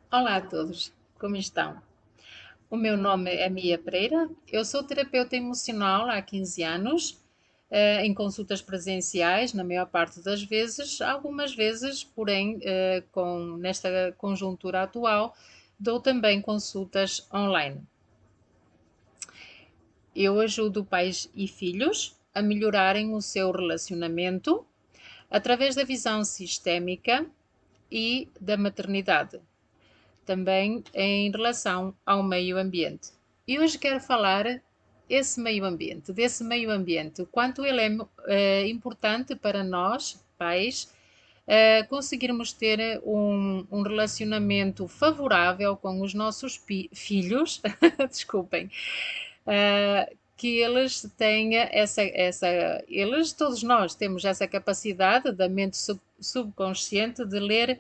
Olá a todos, como estão? O meu nome é Mia Pereira, eu sou terapeuta emocional há 15 anos, em consultas presenciais, na maior parte das vezes, algumas vezes, porém, nesta conjuntura atual, dou também consultas online. Eu ajudo pais e filhos a melhorarem o seu relacionamento através da visão sistémica e da maternidade, também em relação ao meio ambiente. E hoje quero falar desse meio ambiente, o quanto ele é importante para nós, pais, conseguirmos ter um relacionamento favorável com os nossos filhos, desculpem, que eles tenham eles, todos nós temos essa capacidade da mente subconsciente de ler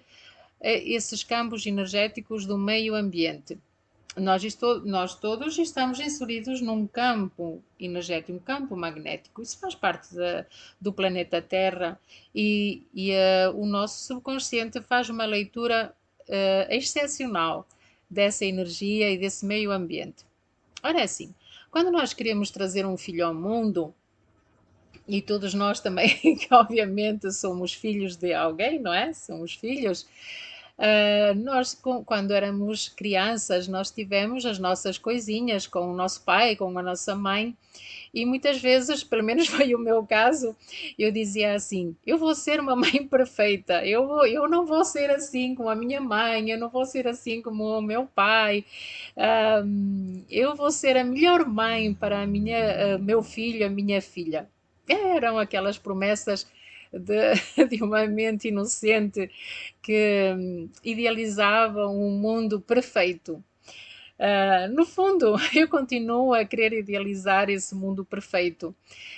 esses campos energéticos do meio ambiente. Nós todos estamos inseridos num campo energético, um campo magnético. Isso faz parte do planeta Terra e o nosso subconsciente faz uma leitura excepcional dessa energia e desse meio ambiente. Ora, é assim, quando nós queremos trazer um filho ao mundo, e todos nós também, que obviamente somos filhos de alguém, não é? Somos filhos. Quando éramos crianças, nós tivemos as nossas coisinhas com o nosso pai, com a nossa mãe, e muitas vezes, pelo menos foi o meu caso, eu dizia assim: eu vou ser uma mãe perfeita, eu não vou ser assim como a minha mãe, eu não vou ser assim como o meu pai, eu vou ser a melhor mãe para meu filho, a minha filha. Eram aquelas promessas de uma mente inocente que idealizava um mundo perfeito. No fundo, eu continuo a querer idealizar esse mundo perfeito,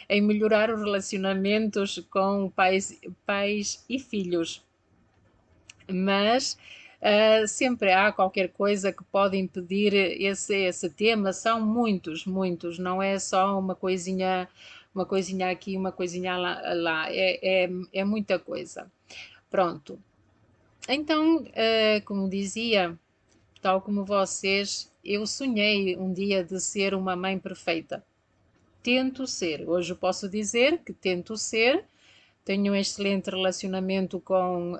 em melhorar os relacionamentos com pais e filhos, mas sempre há qualquer coisa que pode impedir esse tema. São muitos, muitos, não é só uma coisinha aqui, uma coisinha lá. É muita coisa. Pronto. Então, como dizia, tal como vocês, eu sonhei um dia de ser uma mãe perfeita. Tento ser. Hoje posso dizer que tento ser. Tenho um excelente relacionamento com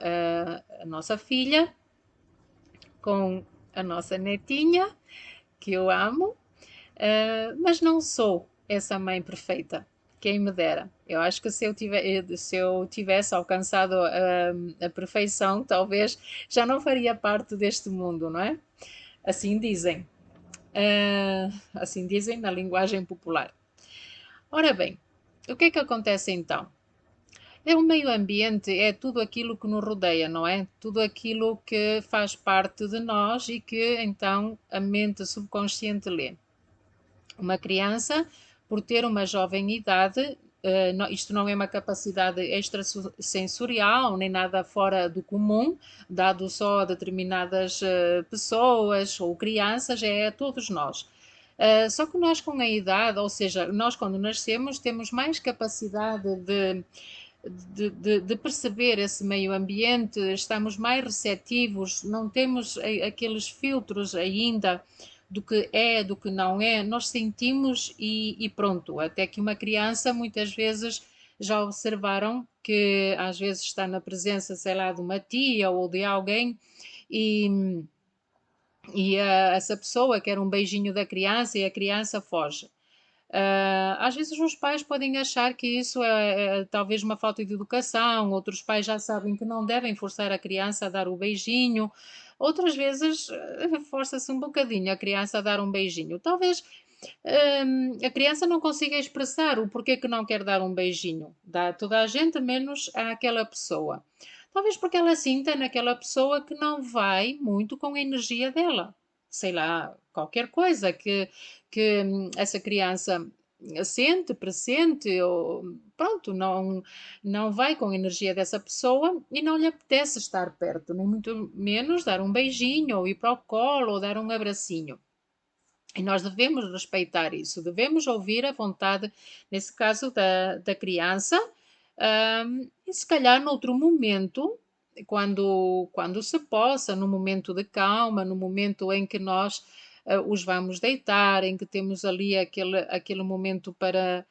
a nossa filha, com a nossa netinha, que eu amo, mas não sou essa mãe perfeita. Quem me dera. Eu acho que se eu tivesse alcançado a perfeição, talvez já não faria parte deste mundo, não é? Assim dizem. Assim dizem na linguagem popular. Ora bem, o que é que acontece então? O meio ambiente é tudo aquilo que nos rodeia, não é? Tudo aquilo que faz parte de nós e que então a mente subconsciente lê. Uma criança, por ter uma jovem idade, isto não é uma capacidade extrasensorial nem nada fora do comum, dado só a determinadas pessoas ou crianças, é a todos nós. Só que nós, com a idade, ou seja, nós quando nascemos, temos mais capacidade de perceber esse meio ambiente, estamos mais receptivos, não temos aqueles filtros ainda do que é, do que não é, nós sentimos e pronto. Até que uma criança, muitas vezes, já observaram que às vezes está na presença, sei lá, de uma tia ou de alguém e, essa pessoa quer um beijinho da criança e a criança foge. Às vezes os pais podem achar que isso é talvez uma falta de educação, outros pais já sabem que não devem forçar a criança a dar o beijinho, outras vezes força-se um bocadinho a criança a dar um beijinho. Talvez a criança não consiga expressar o porquê que não quer dar um beijinho. Dá a toda a gente, menos àquela pessoa. Talvez porque ela sinta naquela pessoa que não vai muito com a energia dela. Sei lá, qualquer coisa que essa criança sente, pressente, ou pronto, não vai com a energia dessa pessoa e não lhe apetece estar perto, nem muito menos dar um beijinho, ou ir para o colo, ou dar um abracinho. E nós devemos respeitar isso, devemos ouvir a vontade, nesse caso, da criança, e se calhar noutro momento. quando se possa, no momento de calma, no momento em que nós os vamos deitar, em que temos ali aquele momento para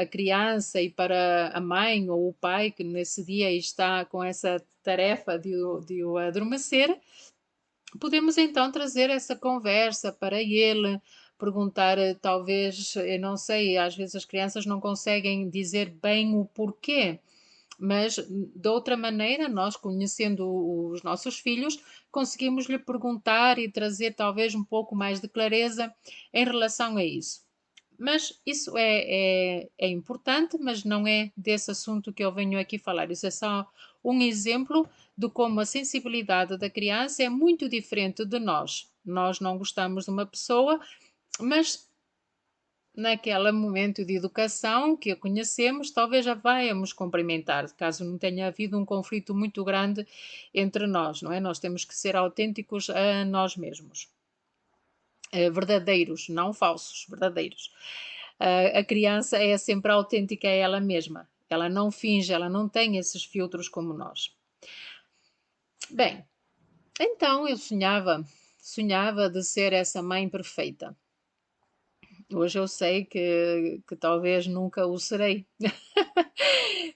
a criança e para a mãe ou o pai que nesse dia está com essa tarefa de o adormecer, podemos então trazer essa conversa para ele, perguntar, talvez, eu não sei, às vezes as crianças não conseguem dizer bem o porquê, mas de outra maneira, nós conhecendo os nossos filhos, conseguimos lhe perguntar e trazer talvez um pouco mais de clareza em relação a isso. Mas isso é importante, mas não é desse assunto que eu venho aqui falar. Isso é só um exemplo de como a sensibilidade da criança é muito diferente de nós. Nós não gostamos de uma pessoa, mas naquele momento de educação que a conhecemos, talvez a vamos cumprimentar, caso não tenha havido um conflito muito grande entre nós, não é? Nós temos que ser autênticos a nós mesmos. Verdadeiros, não falsos, verdadeiros. A criança é sempre autêntica a ela mesma. Ela não finge, ela não tem esses filtros como nós. Bem, então eu sonhava de ser essa mãe perfeita. Hoje eu sei que talvez nunca o serei.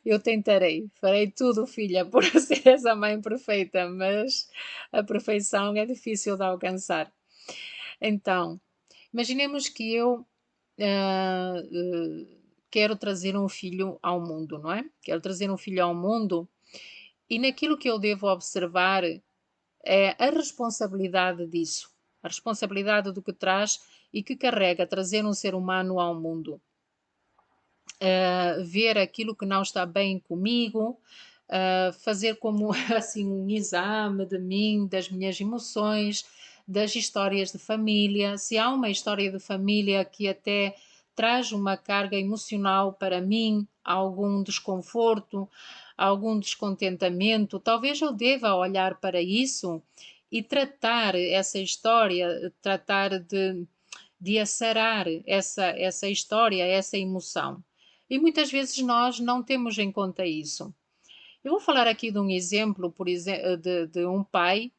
Eu tentarei, farei tudo, filha, por ser essa mãe perfeita, mas a perfeição é difícil de alcançar. Então, imaginemos que eu quero trazer um filho ao mundo, não é? Quero trazer um filho ao mundo e naquilo que eu devo observar é a responsabilidade disso, a responsabilidade do que traz e que carrega trazer um ser humano ao mundo. Ver aquilo que não está bem comigo, fazer como assim um exame de mim, das minhas emoções, das histórias de família. Se há uma história de família que até traz uma carga emocional para mim, algum desconforto, algum descontentamento, talvez eu deva olhar para isso e tratar essa história, tratar de acerar essa história, essa emoção. E muitas vezes nós não temos em conta isso. Eu vou falar aqui de um exemplo, por exemplo, de um pai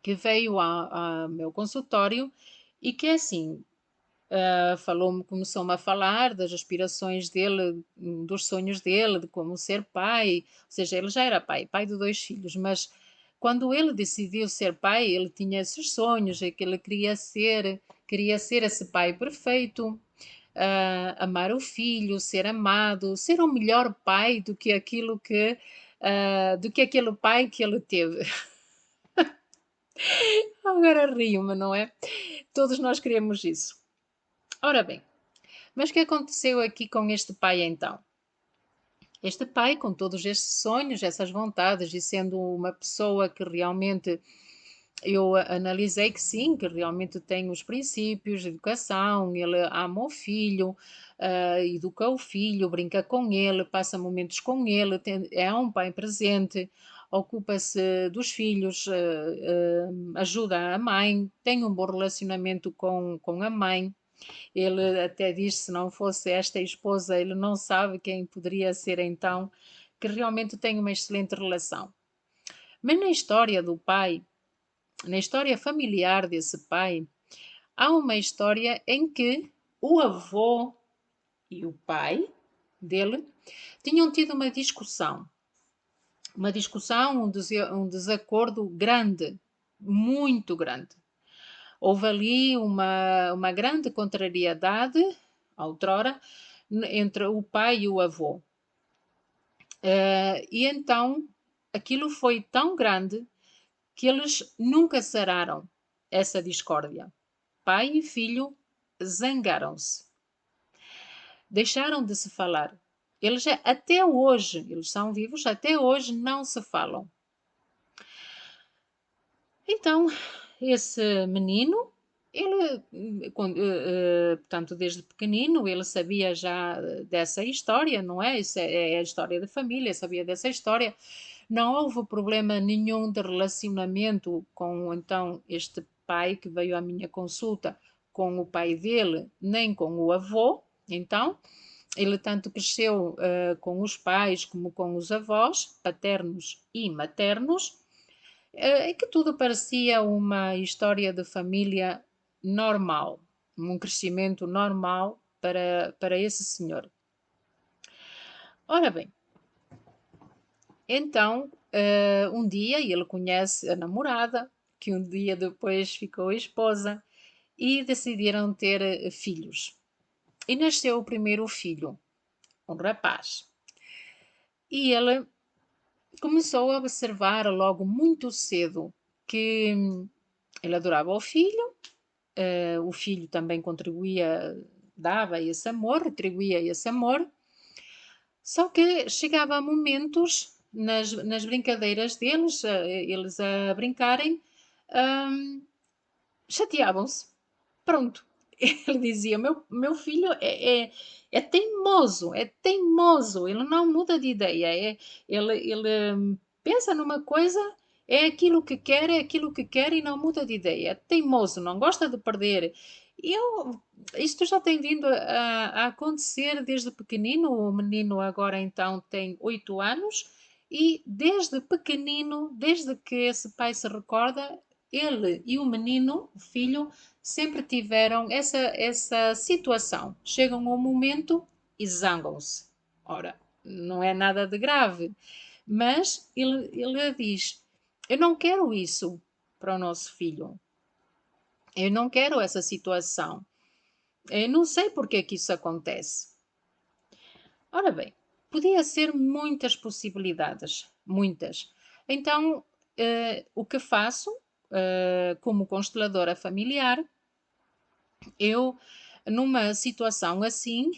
que veio ao meu consultório e que assim, falou-me, começou-me a falar das aspirações dele, dos sonhos dele, de como ser pai, ou seja, ele já era pai de dois filhos, mas quando ele decidiu ser pai, ele tinha esses sonhos, é que ele queria ser esse pai perfeito, amar o filho, ser amado, ser um melhor pai do que do que aquele pai que ele teve. Agora rio-me, não é? Todos nós queremos isso. Ora bem, mas o que aconteceu aqui com este pai então? Este pai, com todos estes sonhos, essas vontades, e sendo uma pessoa que realmente eu analisei que sim, que realmente tem os princípios de educação, ele ama o filho, educa o filho, brinca com ele, passa momentos com ele, é um pai presente, ocupa-se dos filhos, ajuda a mãe, tem um bom relacionamento com a mãe. Ele até diz, se não fosse esta esposa, ele não sabe quem poderia ser então, que realmente tem uma excelente relação. Mas na história do pai, na história familiar desse pai, há uma história em que o avô e o pai dele tinham tido uma discussão, um desacordo grande, muito grande. Houve ali uma grande contrariedade, outrora, entre o pai e o avô. E então aquilo foi tão grande que eles nunca sararam essa discórdia. Pai e filho zangaram-se, deixaram de se falar. Até hoje, eles são vivos, até hoje não se falam. Então, esse menino, ele, portanto, desde pequenino, ele sabia já dessa história, não é? Isso é a história da família, sabia dessa história. Não houve problema nenhum de relacionamento com, então, este pai que veio à minha consulta, com o pai dele, nem com o avô, então, Ele tanto cresceu com os pais como com os avós, paternos e maternos, e que tudo parecia uma história de família normal, um crescimento normal para esse senhor. Ora bem, então, um dia ele conhece a namorada, que um dia depois ficou esposa, e decidiram ter filhos. E nasceu o primeiro filho, um rapaz. E ele começou a observar logo muito cedo que ele adorava o filho também contribuía, dava esse amor, retribuía esse amor, só que chegava a momentos nas brincadeiras deles, eles a brincarem, hum, chateavam-se. Pronto. Ele dizia: meu filho é teimoso, é teimoso, ele não muda de ideia. Ele pensa numa coisa, é aquilo que quer e não muda de ideia. É teimoso, não gosta de perder. Isto já tem vindo a acontecer desde pequenino. O menino agora então tem 8 anos e desde pequenino, desde que esse pai se recorda, ele e o menino, o filho, sempre tiveram essa situação. Chegam a um momento e zangam-se. Ora, não é nada de grave, mas ele diz: eu não quero isso para o nosso filho. Eu não quero essa situação. Eu não sei porque que isso acontece. Ora bem, podia ser muitas possibilidades, muitas. Então, o que faço, como consteladora familiar, eu, numa situação assim,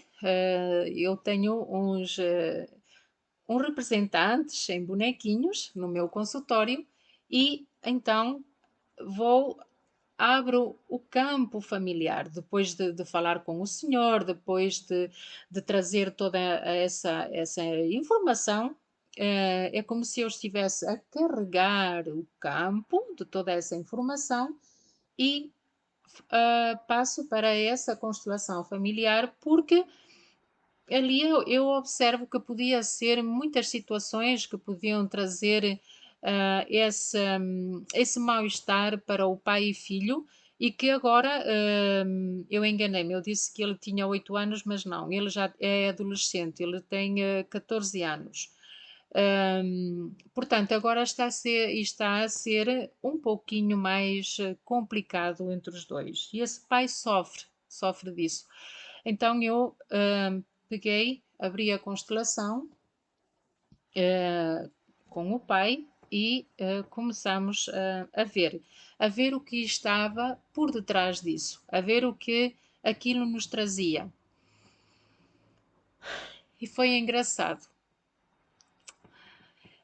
eu tenho uns representantes em bonequinhos no meu consultório e então vou abro o campo familiar, depois de falar com o senhor, depois de trazer toda essa informação, é como se eu estivesse a carregar o campo de toda essa informação e passo para essa constelação familiar, porque ali eu observo que podia ser muitas situações que podiam trazer esse mal-estar para o pai e filho, e que agora eu enganei-me, eu disse que ele tinha 8 anos, mas não, ele já é adolescente, ele tem 14 anos. Portanto, agora está a ser um pouquinho mais complicado entre os dois. E esse pai sofre disso. Então eu peguei, abri a constelação com o pai e começamos a ver o que estava por detrás disso, a ver o que aquilo nos trazia. E foi engraçado.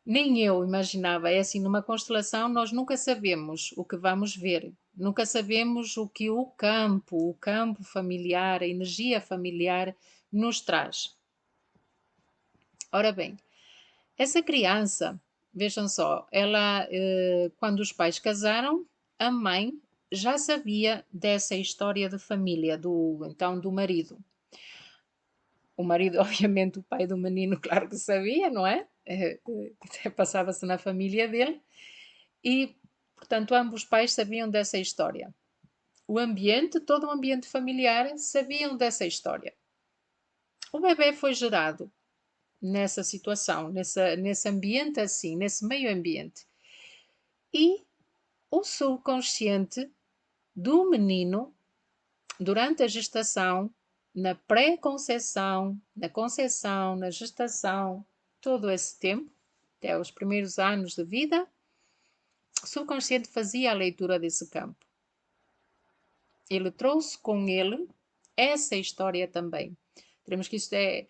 Nem eu imaginava, é assim, numa constelação nós nunca sabemos o que vamos ver, nunca sabemos o que o campo familiar, a energia familiar nos traz. Ora bem, essa criança, vejam só, ela, quando os pais casaram, a mãe já sabia dessa história de família, então do marido. O marido, obviamente, o pai do menino, claro que sabia, não é? Passava-se na família dele. E, portanto, ambos os pais sabiam dessa história. O ambiente, todo o ambiente familiar, sabiam dessa história. O bebê foi gerado nessa situação, nesse ambiente assim, nesse meio ambiente. E o subconsciente do menino, durante a gestação, na pré-conceição, na conceição, na gestação, todo esse tempo, até os primeiros anos de vida, o subconsciente fazia a leitura desse campo. Ele trouxe com ele essa história também. Teremos que isto é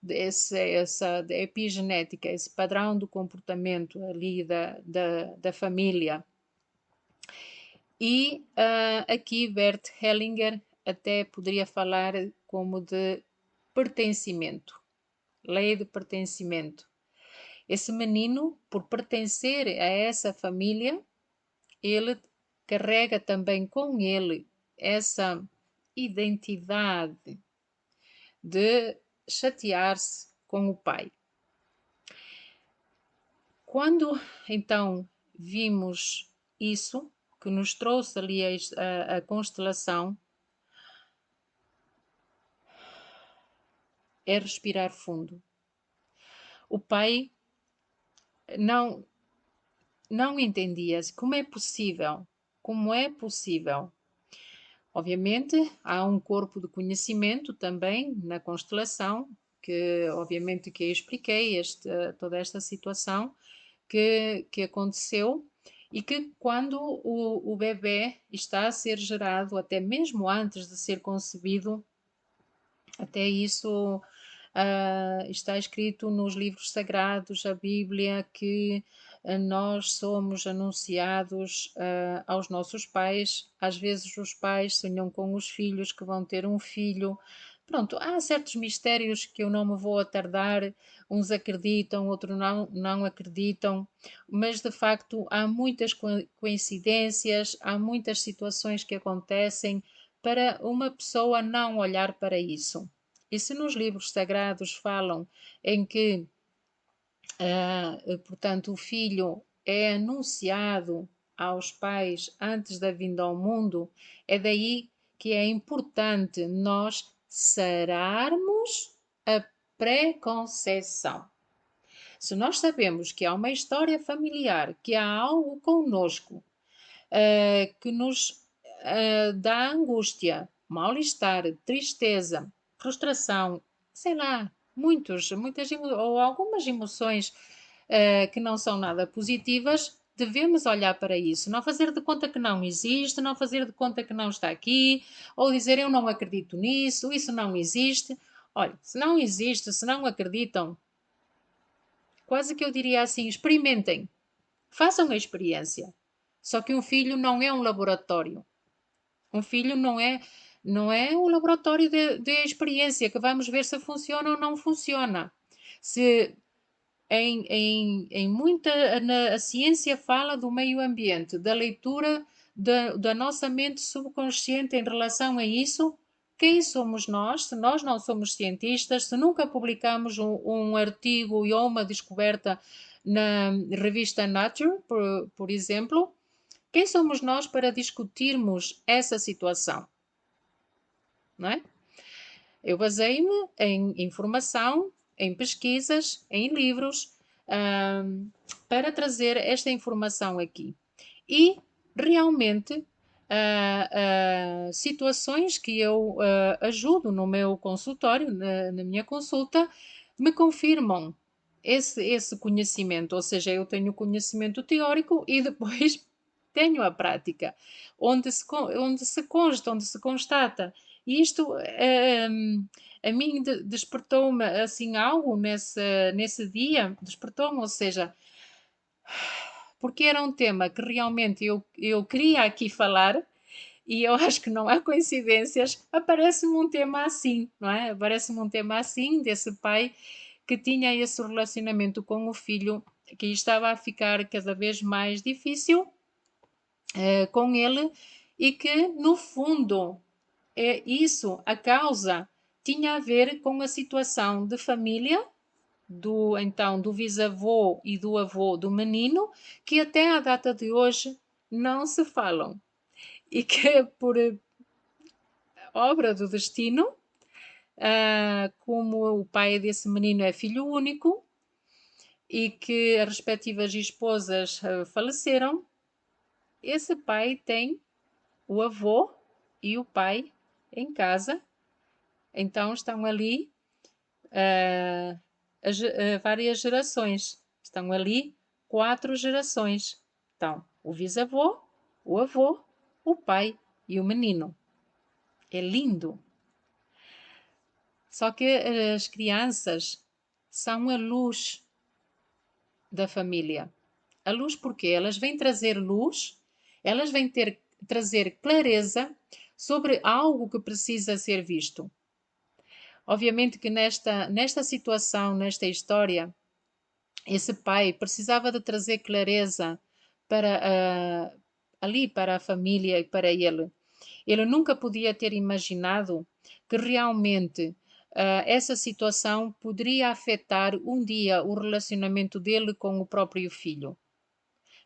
essa epigenética, esse padrão do comportamento ali da família. E aqui Bert Hellinger até poderia falar como de pertencimento, lei de pertencimento. Esse menino, por pertencer a essa família, ele carrega também com ele essa identidade de chatear-se com o pai. Quando então vimos isso, que nos trouxe ali a constelação, é respirar fundo. O pai não, não entendia como é possível. Obviamente, há um corpo de conhecimento também na constelação, que obviamente que eu expliquei toda esta situação que aconteceu e que quando o bebê está a ser gerado, até mesmo antes de ser concebido, até isso está escrito nos livros sagrados, a Bíblia, que nós somos anunciados aos nossos pais. Às vezes os pais sonham com os filhos que vão ter um filho. Pronto, há certos mistérios que eu não me vou atardar, uns acreditam, outros não acreditam, mas de facto há muitas coincidências, há muitas situações que acontecem para uma pessoa não olhar para isso. E se nos livros sagrados falam em que, portanto, o filho é anunciado aos pais antes da vinda ao mundo, é daí que é importante nós sararmos a preconceção. Se nós sabemos que há uma história familiar, que há algo conosco que nos dá angústia, mal-estar, tristeza, frustração, sei lá, muitas ou algumas emoções que não são nada positivas, devemos olhar para isso, não fazer de conta que não existe, não fazer de conta que não está aqui, ou dizer eu não acredito nisso, isso não existe. Olha, se não existe, se não acreditam, quase que eu diria assim, experimentem, façam a experiência. Só que um filho não é um laboratório. Um filho não é um laboratório de experiência que vamos ver se funciona ou não funciona. Se em muita a ciência fala do meio ambiente, da leitura da nossa mente subconsciente em relação a isso. Quem somos nós? Se nós não somos cientistas, se nunca publicamos um artigo ou uma descoberta na revista Nature, por exemplo, quem somos nós para discutirmos essa situação? Não é? Eu basei-me em informação, em pesquisas, em livros, para trazer esta informação aqui. E realmente situações que eu ajudo no meu consultório, na minha consulta, me confirmam esse conhecimento, ou seja, eu tenho o conhecimento teórico e depois tenho a prática, onde se consta, onde se constata. E isto a mim despertou-me assim algo nesse dia, despertou-me, ou seja, porque era um tema que realmente eu queria aqui falar e eu acho que não há coincidências, aparece-me um tema assim, não é? Aparece-me um tema assim, desse pai que tinha esse relacionamento com o filho que estava a ficar cada vez mais difícil com ele e que, no fundo, a causa tinha a ver com a situação de família do bisavô e do avô do menino, que até à data de hoje não se falam. E que por obra do destino, como o pai desse menino é filho único e que as respectivas esposas faleceram, esse pai tem o avô e o pai em casa, então estão ali várias gerações, estão ali 4 gerações. Então, o bisavô, o avô, o pai e o menino. É lindo. Só que as crianças são a luz da família. A luz porque elas vêm trazer luz, elas vêm trazer clareza sobre algo que precisa ser visto. Obviamente que nesta situação, nesta história, esse pai precisava de trazer clareza para ali para a família e para ele. Ele nunca podia ter imaginado que realmente essa situação poderia afetar um dia o relacionamento dele com o próprio filho.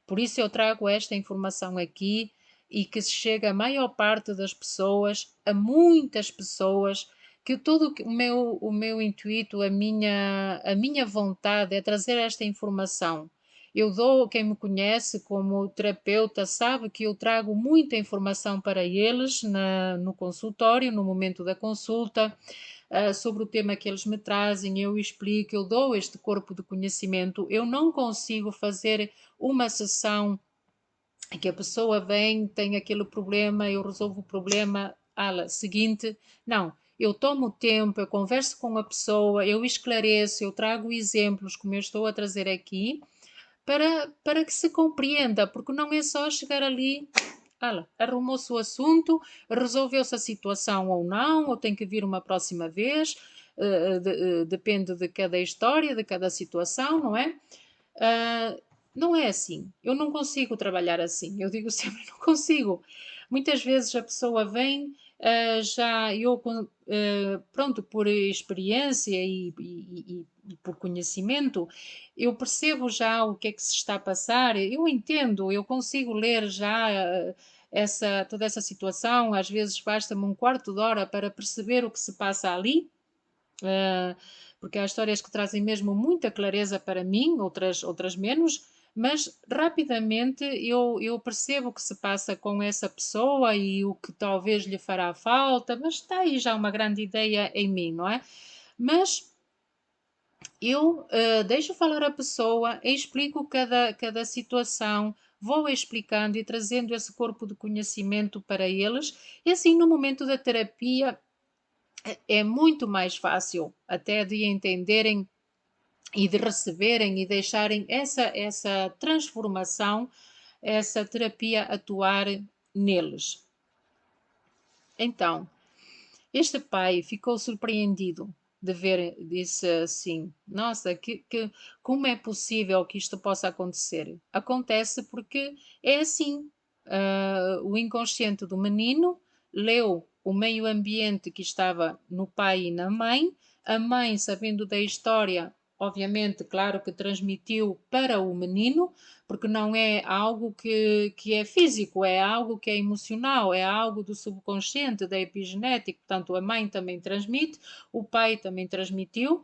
Por isso eu trago esta informação aqui e que se chega à maior parte das pessoas, a muitas pessoas, que todo o meu intuito, a minha vontade é trazer esta informação. Eu dou, quem me conhece como terapeuta sabe que eu trago muita informação para eles no consultório, no momento da consulta, sobre o tema que eles me trazem, eu explico, eu dou este corpo de conhecimento. Eu não consigo fazer uma sessão em que a pessoa vem, tem aquele problema, eu resolvo o problema, ala, seguinte, não. Eu tomo o tempo, eu converso com a pessoa, eu esclareço, eu trago exemplos, como eu estou a trazer aqui, para que se compreenda, porque não é só chegar ali, arrumou-se o assunto, resolveu-se a situação ou não, ou tem que vir uma próxima vez, depende de cada história, de cada situação, não é? Ah, não é assim. Eu não consigo trabalhar assim. Eu digo sempre, não consigo. Muitas vezes a pessoa vem, pronto, por experiência e por conhecimento, eu percebo já o que é que se está a passar, eu entendo, eu consigo ler já toda essa situação, às vezes basta-me um quarto de hora para perceber o que se passa ali, uh, porque há histórias que trazem mesmo muita clareza para mim, outras menos, mas rapidamente eu percebo o que se passa com essa pessoa e o que talvez lhe fará falta, mas está aí já uma grande ideia em mim, não é? Mas eu deixo falar a pessoa, explico cada situação, vou explicando e trazendo esse corpo de conhecimento para eles, e assim no momento da terapia é muito mais fácil até de entenderem e de receberem e deixarem essa transformação, essa terapia atuar neles. Então, este pai ficou surpreendido de ver, disse assim: Nossa, como é possível que isto possa acontecer? Acontece porque é assim. O inconsciente do menino leu o meio ambiente que estava no pai e na mãe, a mãe, sabendo da história, obviamente, claro que transmitiu para o menino, porque não é algo que é físico, é algo que é emocional, é algo do subconsciente, da epigenética. Portanto, a mãe também transmite, o pai também transmitiu,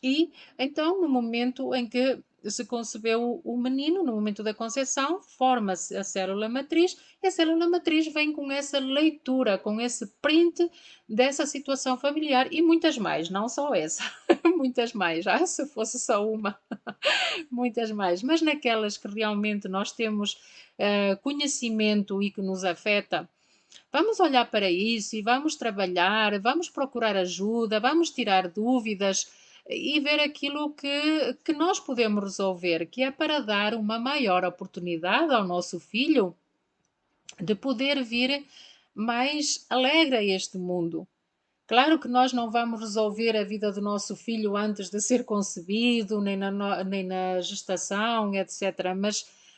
e então, no momento em que se concebeu o menino, no momento da concepção, forma-se a célula matriz, e a célula matriz vem com essa leitura, com esse print dessa situação familiar e muitas mais, não só essa, muitas mais. Se fosse só uma, muitas mais. Mas naquelas que realmente nós temos conhecimento e que nos afeta, vamos olhar para isso e vamos trabalhar, vamos procurar ajuda, vamos tirar dúvidas e ver aquilo que nós podemos resolver, que é para dar uma maior oportunidade ao nosso filho de poder vir mais alegre a este mundo. Claro que nós não vamos resolver a vida do nosso filho antes de ser concebido, nem na gestação, etc.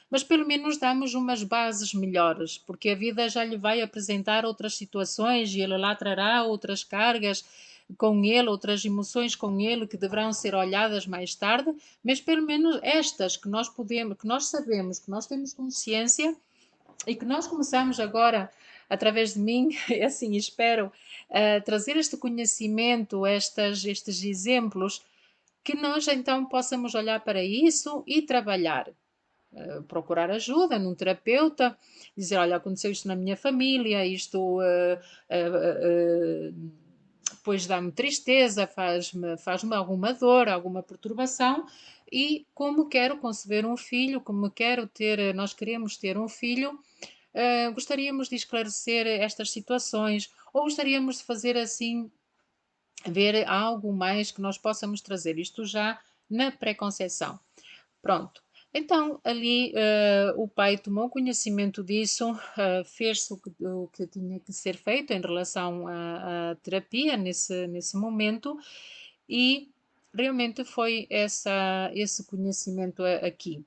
Mas pelo menos damos umas bases melhores, porque a vida já lhe vai apresentar outras situações e ele lá trará outras cargas com ele, outras emoções com ele que deverão ser olhadas mais tarde, mas pelo menos estas que nós podemos, que nós sabemos, que nós temos consciência e que nós começamos agora, através de mim, assim espero, a trazer este conhecimento, estes exemplos, que nós então possamos olhar para isso e trabalhar. Procurar ajuda num terapeuta, dizer, olha, aconteceu isto na minha família, isto depois dá-me tristeza, faz-me alguma dor, alguma perturbação, e como quero conceber um filho, como quero ter, nós queremos ter um filho, gostaríamos de esclarecer estas situações, ou gostaríamos de fazer assim, ver algo mais que nós possamos trazer, isto já na pré-conceição. Pronto. Então, ali o pai tomou conhecimento disso, fez o que tinha que ser feito em relação à terapia nesse momento, e realmente foi esse conhecimento aqui,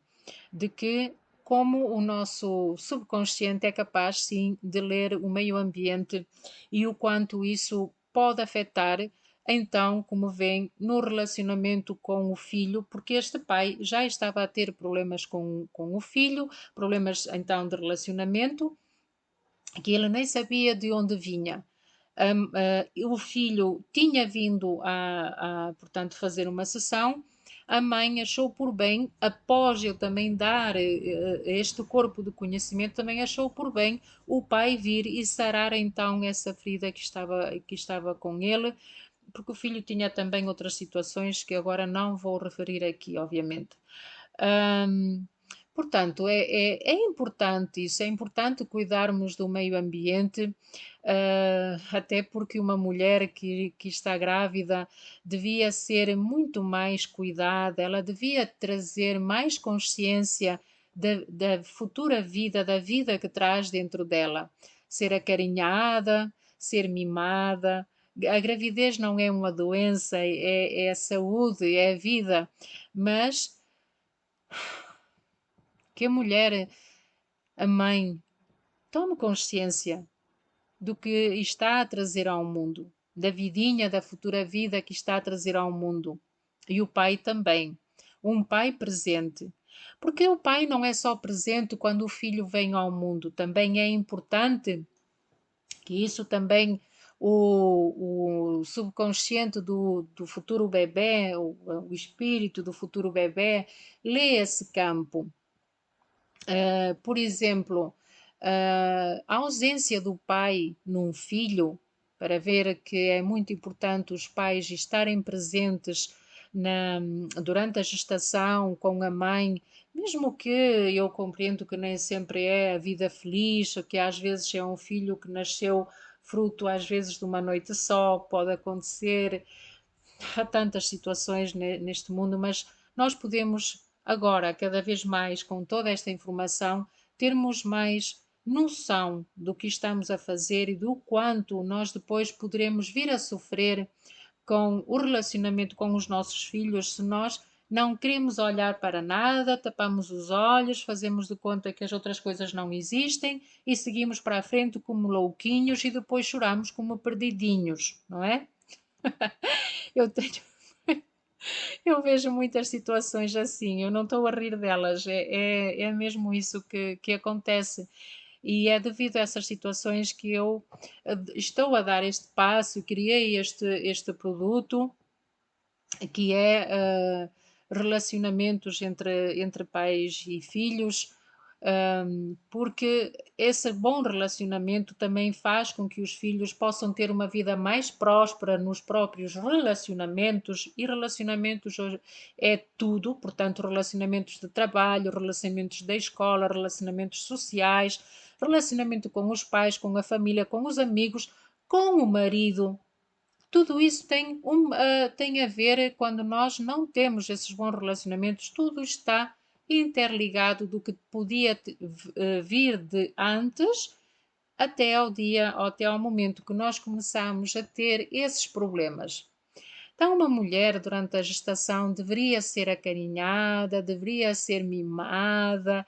de que como o nosso subconsciente é capaz, sim, de ler o meio ambiente e o quanto isso pode afetar então, como vem, no relacionamento com o filho, porque este pai já estava a ter problemas com o filho, problemas então de relacionamento, que ele nem sabia de onde vinha. O filho tinha vindo portanto, fazer uma sessão. A mãe achou por bem, após eu também dar este corpo de conhecimento, também achou por bem o pai vir e sarar então essa ferida que estava com ele, porque o filho tinha também outras situações que agora não vou referir aqui, obviamente. Hum, Portanto, é importante isso, é importante cuidarmos do meio ambiente, até porque uma mulher que está grávida devia ser muito mais cuidada, ela devia trazer mais consciência da futura vida, da vida que traz dentro dela, ser acarinhada, ser mimada. A gravidez não é uma doença, é a saúde, é a vida, mas que a mulher, a mãe, tome consciência do que está a trazer ao mundo, da vidinha, da futura vida que está a trazer ao mundo. E o pai também. Um pai presente. Porque o pai não é só presente quando o filho vem ao mundo, também é importante que isso também o subconsciente do futuro bebê, o espírito do futuro bebê, lê esse campo. Por exemplo, a ausência do pai num filho, para ver que é muito importante os pais estarem presentes durante a gestação com a mãe, mesmo que eu compreendo que nem sempre é a vida feliz, que às vezes é um filho que nasceu fruto às vezes de uma noite só, pode acontecer, há tantas situações neste mundo, mas nós podemos agora, cada vez mais, com toda esta informação, termos mais noção do que estamos a fazer e do quanto nós depois poderemos vir a sofrer com o relacionamento com os nossos filhos se nós não queremos olhar para nada, tapamos os olhos, fazemos de conta que as outras coisas não existem e seguimos para a frente como louquinhos e depois choramos como perdidinhos, não é? Eu tenho Eu vejo muitas situações assim, eu não estou a rir delas, é mesmo isso que acontece. E é devido a essas situações que eu estou a dar este passo, criei este produto, que é relacionamentos entre pais e filhos, porque esse bom relacionamento também faz com que os filhos possam ter uma vida mais próspera nos próprios relacionamentos, e relacionamentos hoje é tudo, portanto, relacionamentos de trabalho, relacionamentos da escola, relacionamentos sociais, relacionamento com os pais, com a família, com os amigos, com o marido. Tudo isso tem a ver quando nós não temos esses bons relacionamentos, tudo está interligado do que podia vir de antes até ao momento que nós começamos a ter esses problemas. Então, uma mulher durante a gestação deveria ser acarinhada, deveria ser mimada,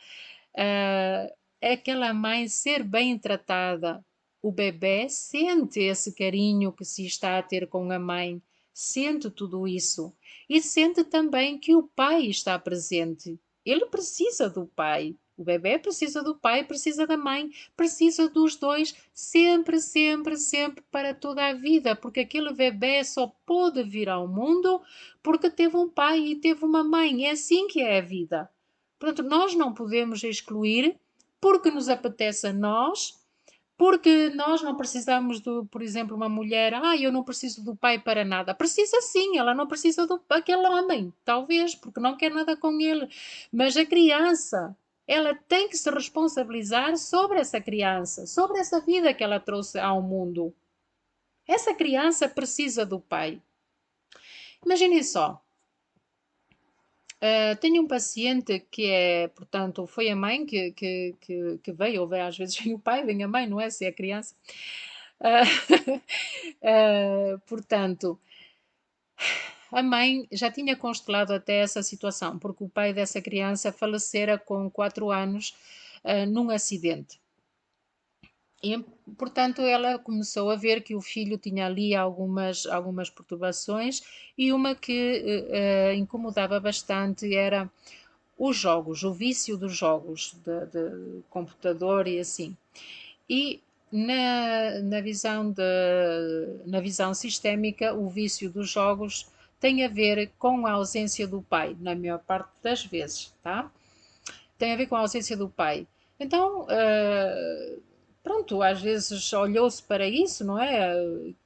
é aquela mãe ser bem tratada. O bebê sente esse carinho que se está a ter com a mãe, sente tudo isso e sente também que o pai está presente. Ele precisa do pai. O bebê precisa do pai, precisa da mãe, precisa dos dois, sempre, sempre, sempre, para toda a vida, porque aquele bebê só pôde vir ao mundo porque teve um pai e teve uma mãe. É assim que é a vida. Portanto, nós não podemos excluir porque nos apetece a nós, porque nós não precisamos por exemplo, uma mulher, eu não preciso do pai para nada. Precisa sim, ela não precisa daquele homem, talvez, porque não quer nada com ele. Mas a criança, ela tem que se responsabilizar sobre essa criança, sobre essa vida que ela trouxe ao mundo. Essa criança precisa do pai. Imaginem só, tenho um paciente que é, portanto, foi a mãe que veio, ou veio, às vezes vem o pai, vem a mãe, não é? Se é a criança. Uh, portanto, a mãe já tinha constelado até essa situação, porque o pai dessa criança falecera com 4 anos num acidente. E, portanto, ela começou a ver que o filho tinha ali algumas perturbações e uma que incomodava bastante era os jogos, o vício dos jogos de computador e assim. E na visão sistémica, o vício dos jogos tem a ver com a ausência do pai, na maior parte das vezes, tá? Tem a ver com a ausência do pai. Então, pronto, às vezes olhou-se para isso, não é?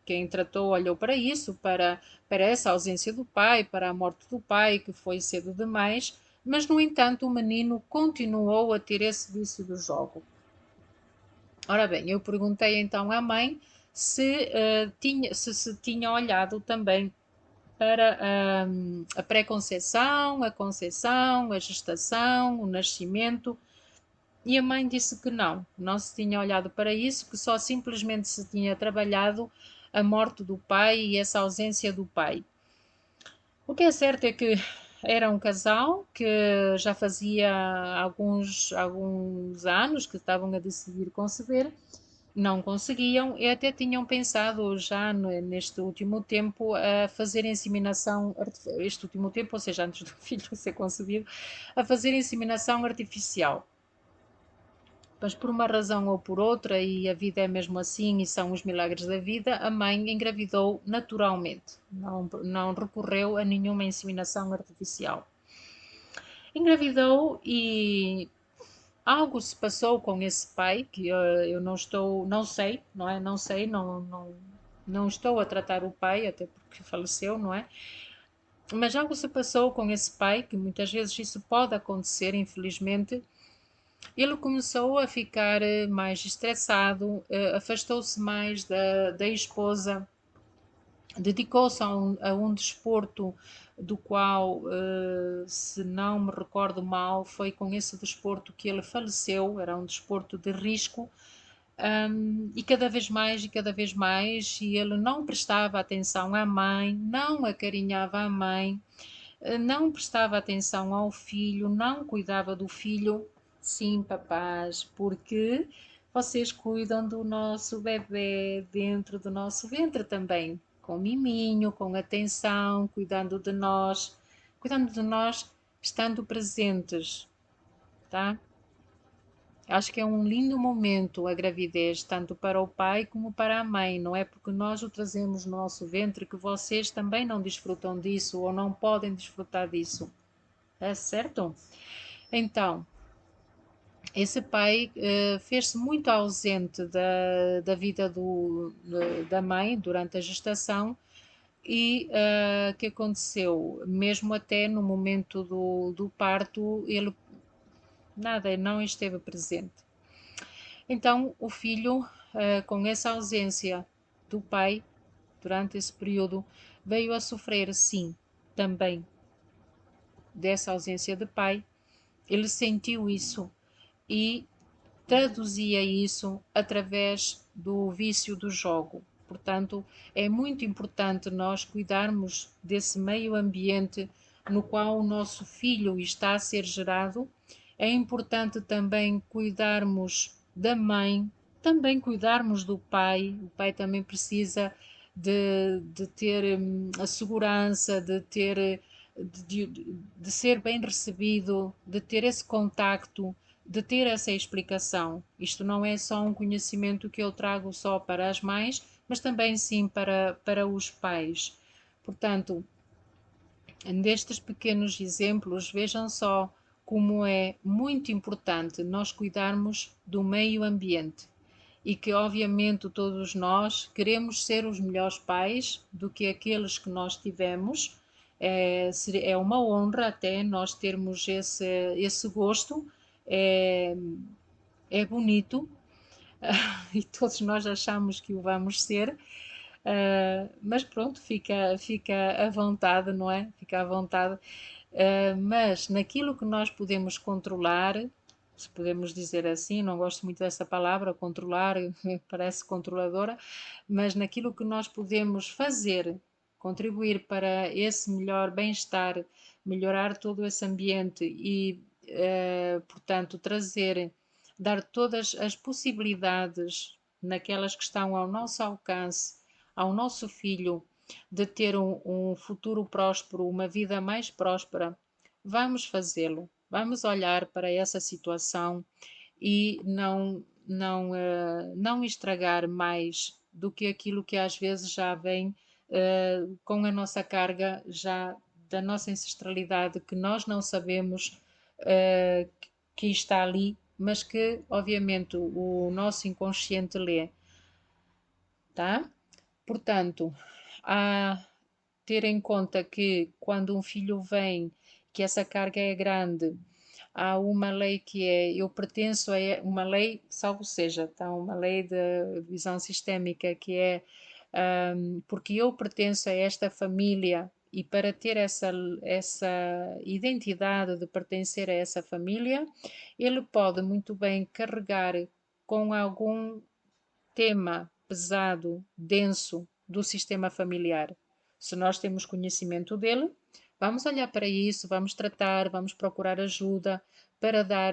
Quem tratou olhou para isso, para essa ausência do pai, para a morte do pai, que foi cedo demais, mas no entanto o menino continuou a ter esse vício do jogo. Ora bem, eu perguntei então à mãe se tinha olhado também para a pré-conceição, a conceição, a gestação, o nascimento, e a mãe disse que não se tinha olhado para isso, que só simplesmente se tinha trabalhado a morte do pai e essa ausência do pai. O que é certo é que era um casal que já fazia alguns anos que estavam a decidir conceber, não conseguiam e até tinham pensado já neste último tempo a fazer inseminação artificial, este último tempo, ou seja, antes do filho ser concebido, a fazer inseminação artificial. Mas por uma razão ou por outra, e a vida é mesmo assim, e são os milagres da vida, a mãe engravidou naturalmente, não recorreu a nenhuma inseminação artificial. Engravidou e algo se passou com esse pai, que eu não sei, não é? Não sei, não estou a tratar o pai, até porque faleceu, não é? Mas algo se passou com esse pai, que muitas vezes isso pode acontecer, infelizmente. Ele começou a ficar mais estressado, afastou-se mais da esposa, dedicou-se a um desporto do qual, se não me recordo mal, foi com esse desporto que ele faleceu. Era um desporto de risco, e cada vez mais, e ele não prestava atenção à mãe, não acarinhava a mãe, não prestava atenção ao filho, não cuidava do filho. Sim, papás, porque vocês cuidam do nosso bebê dentro do nosso ventre também, com miminho, com atenção, cuidando de nós, estando presentes, tá? Acho que é um lindo momento a gravidez, tanto para o pai como para a mãe. Não é porque nós o trazemos no nosso ventre que vocês também não desfrutam disso ou não podem desfrutar disso. É certo? Então, esse pai fez-se muito ausente da vida da mãe durante a gestação e o que aconteceu? Mesmo até no momento do parto, ele nada, não esteve presente. Então, o filho, com essa ausência do pai durante esse período, veio a sofrer, sim, também dessa ausência de pai. Ele sentiu isso e traduzia isso através do vício do jogo. Portanto, é muito importante nós cuidarmos desse meio ambiente no qual o nosso filho está a ser gerado. É importante também cuidarmos da mãe, também cuidarmos do pai. O pai também precisa de ter a segurança, de ser bem recebido, de ter esse contacto, de ter essa explicação. Isto não é só um conhecimento que eu trago só para as mães, mas também sim para os pais. Portanto, nestes pequenos exemplos, vejam só como é muito importante nós cuidarmos do meio ambiente e que, obviamente, todos nós queremos ser os melhores pais do que aqueles que nós tivemos. É uma honra até nós termos esse gosto. É, é bonito e todos nós achamos que o vamos ser, mas pronto, fica à vontade, não é? Fica à vontade. Mas naquilo que nós podemos controlar, se podemos dizer assim, não gosto muito dessa palavra, controlar, parece controladora, mas naquilo que nós podemos fazer, contribuir para esse melhor bem-estar, melhorar todo esse ambiente e, portanto, dar todas as possibilidades naquelas que estão ao nosso alcance, ao nosso filho, de ter um futuro próspero, uma vida mais próspera, vamos fazê-lo. Vamos olhar para essa situação e não estragar mais do que aquilo que às vezes já vem com a nossa carga já da nossa ancestralidade, que nós não sabemos uh, que está ali, mas que obviamente o nosso inconsciente lê, tá? Portanto, há ter em conta que quando um filho vem, que essa carga é grande, há uma lei que é eu pertenço a uma lei, salvo seja, tá? Uma lei de visão sistémica que é porque eu pertenço a esta família e para ter essa identidade de pertencer a essa família, ele pode muito bem carregar com algum tema pesado, denso do sistema familiar. Se nós temos conhecimento dele, vamos olhar para isso, vamos tratar, vamos procurar ajuda para dar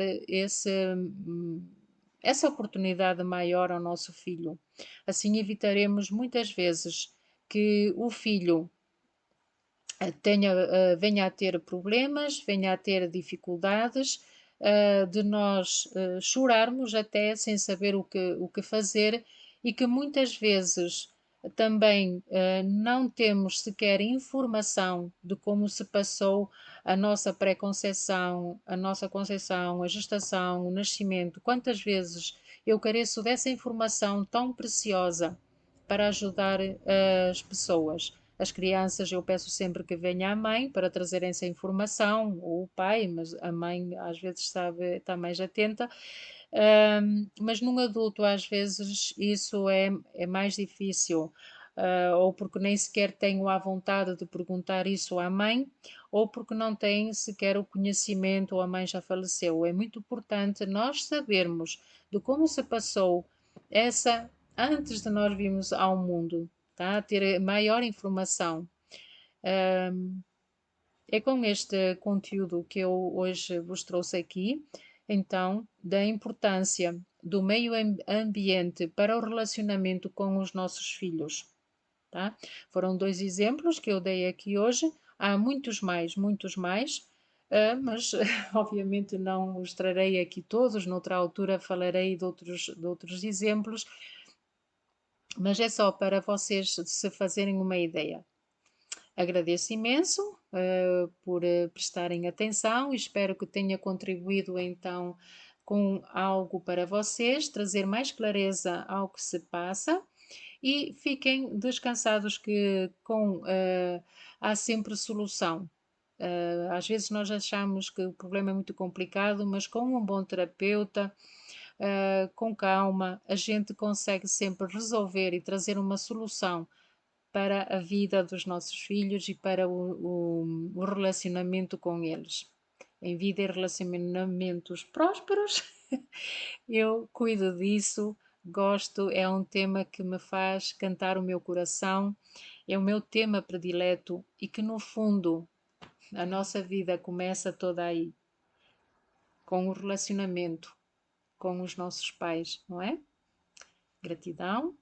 essa oportunidade maior ao nosso filho. Assim evitaremos muitas vezes que o filho venha a ter problemas, venha a ter dificuldades, de nós chorarmos até sem saber o que fazer e que muitas vezes também não temos sequer informação de como se passou a nossa pré-conceição, a nossa conceição, a gestação, o nascimento. Quantas vezes eu careço dessa informação tão preciosa para ajudar as pessoas? As crianças, eu peço sempre que venha a mãe para trazer essa informação, ou o pai, mas a mãe às vezes sabe, está mais atenta. Mas num adulto, às vezes, isso é mais difícil, ou porque nem sequer tenho a vontade de perguntar isso à mãe, ou porque não tem sequer o conhecimento, ou a mãe já faleceu. É muito importante nós sabermos de como se passou essa antes de nós virmos ao mundo, tá? Ter maior informação. É com este conteúdo que eu hoje vos trouxe aqui, então, da importância do meio ambiente para o relacionamento com os nossos filhos, tá? Foram dois exemplos que eu dei aqui hoje, há muitos mais, mas obviamente não os trarei aqui todos, noutra altura falarei de outros exemplos, mas é só para vocês se fazerem uma ideia. Agradeço imenso por prestarem atenção e espero que tenha contribuído então com algo para vocês, trazer mais clareza ao que se passa e fiquem descansados que há sempre solução. Às vezes nós achamos que o problema é muito complicado, mas com um bom terapeuta, com calma, a gente consegue sempre resolver e trazer uma solução para a vida dos nossos filhos e para o relacionamento com eles. Em vida e relacionamentos prósperos, eu cuido disso, gosto, é um tema que me faz cantar o meu coração, é o meu tema predileto e que, no fundo, a nossa vida começa toda aí, com o relacionamento com os nossos pais, não é? Gratidão,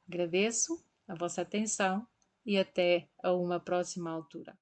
agradeço a vossa atenção e até a uma próxima altura.